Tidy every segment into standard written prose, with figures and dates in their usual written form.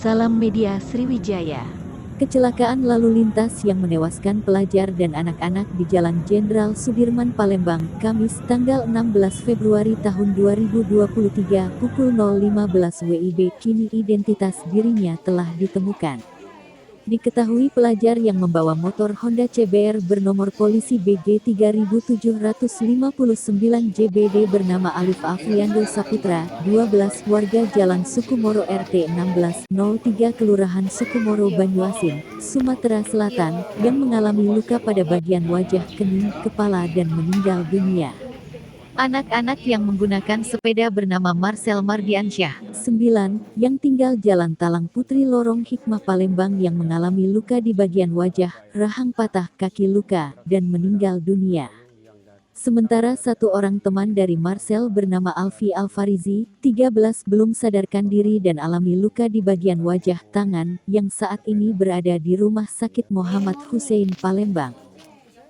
Salam Media Sriwijaya. Kecelakaan lalu lintas yang menewaskan pelajar dan anak-anak di Jalan Jenderal Sudirman Palembang, Kamis tanggal 16 Februari tahun 2023 pukul 0.15 WIB, kini identitas dirinya telah ditemukan. Diketahui pelajar yang membawa motor Honda CBR bernomor polisi BG 3759 JBD bernama Alif Afriando Saputra, 12, warga Jalan Sukumoro RT 1603 Kelurahan Sukumoro Banyuasin, Sumatera Selatan, yang mengalami luka pada bagian wajah, kening, kepala dan meninggal dunia. Anak-anak yang menggunakan sepeda bernama Marcel Mardiansyah, 9, yang tinggal Jalan Talang Putri Lorong Hikmah Palembang yang mengalami luka di bagian wajah, rahang patah, kaki luka, dan meninggal dunia. Sementara satu orang teman dari Marcel bernama Alfi Alfarizi, 13, belum sadarkan diri dan alami luka di bagian wajah, tangan, yang saat ini berada di Rumah Sakit Muhammad Hussein Palembang.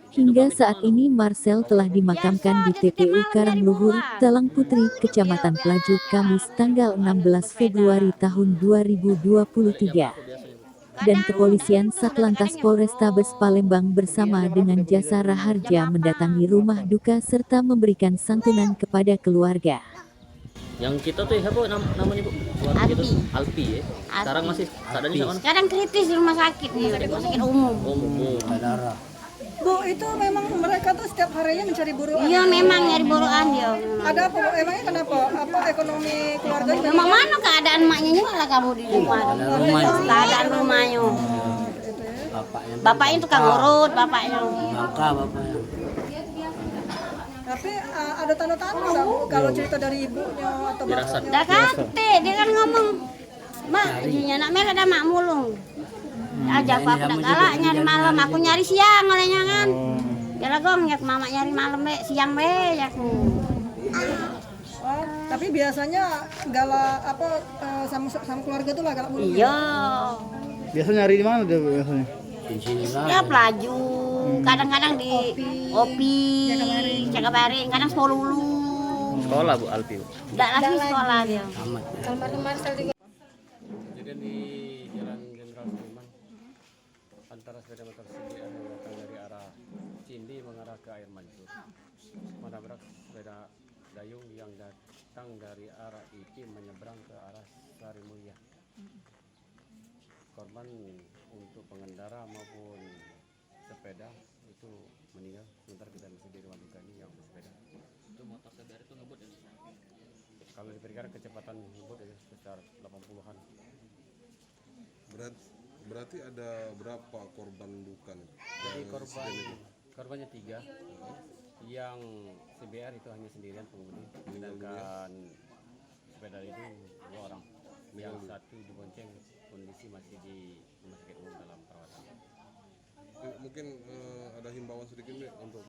Hingga saat ini Marcel telah dimakamkan di TPU Karangluhur, Talang Putri, Kecamatan Pelaju, Kamis tanggal 16 Februari tahun 2023. Dan Kepolisian Satlantas Polrestabes Palembang bersama dengan Jasa Raharja mendatangi rumah duka serta memberikan santunan kepada keluarga. Yang kita tuh apa namanya Bu? Alpi. Alpi ya. Sekarang masih keadaannya gimana? Sekarang kritis di rumah sakit nih, rumah sakit umum. Darah. Bu, itu memang mereka tuh setiap harinya mencari buruan. Iya, memang nyari buruan dia. Ada apa? Emangnya kenapa? Apa ekonomi keluarga? Memang mana keadaan maknya juga lah kamu di rumah. Keadaan rumahnya. Bapaknya tukang urut, bapaknya. Tapi ada tanda-tanda nggak, Bu, kalau cerita dari ibunya atau Dirasa. Dah kate, dia kan ngomong, Mak, izinnya nak merah dah mak mulung. Aja aku dak galak nyari malam, aku nyari siang olehnya kan. Dia lagong ya mama nyari malam siang ya aku. Oh, tapi biasanya galak apa sama keluarga tuh lah galak mulu. Iya. Biasa nyari di mana dia biasanya? Ya pelaju, kadang-kadang di kopi, Cakabaring, kadang Sepolulu. Sekolah Bu Alpi. Enggak lagi sekolah dia. Kejadian di Jalan Jenderal Sudirman antara sepeda motor CBR yang datang dari arah Cindi mengarah ke Air Mancur menabrak sepeda dayung yang datang dari arah IP menyeberang ke arah Sarimulya. Korban untuk pengendara maupun sepeda itu meninggal, sementara kita masih di ruang duka ini yang bersepeda. Itu motor CBR itu ngebut ya? Kalau diperkirakan kecepatan ngebut ya sekitar 80-an. Berarti ada berapa korban luka nih? Jadi korbannya 3, yang CBR itu hanya sendirian pengemudi, sedangkan sepeda itu 2 orang, yang satu dibonceng, kondisi masih di rumah sakit umum dalam perawatan. Mungkin ada himbauan sedikit nih untuk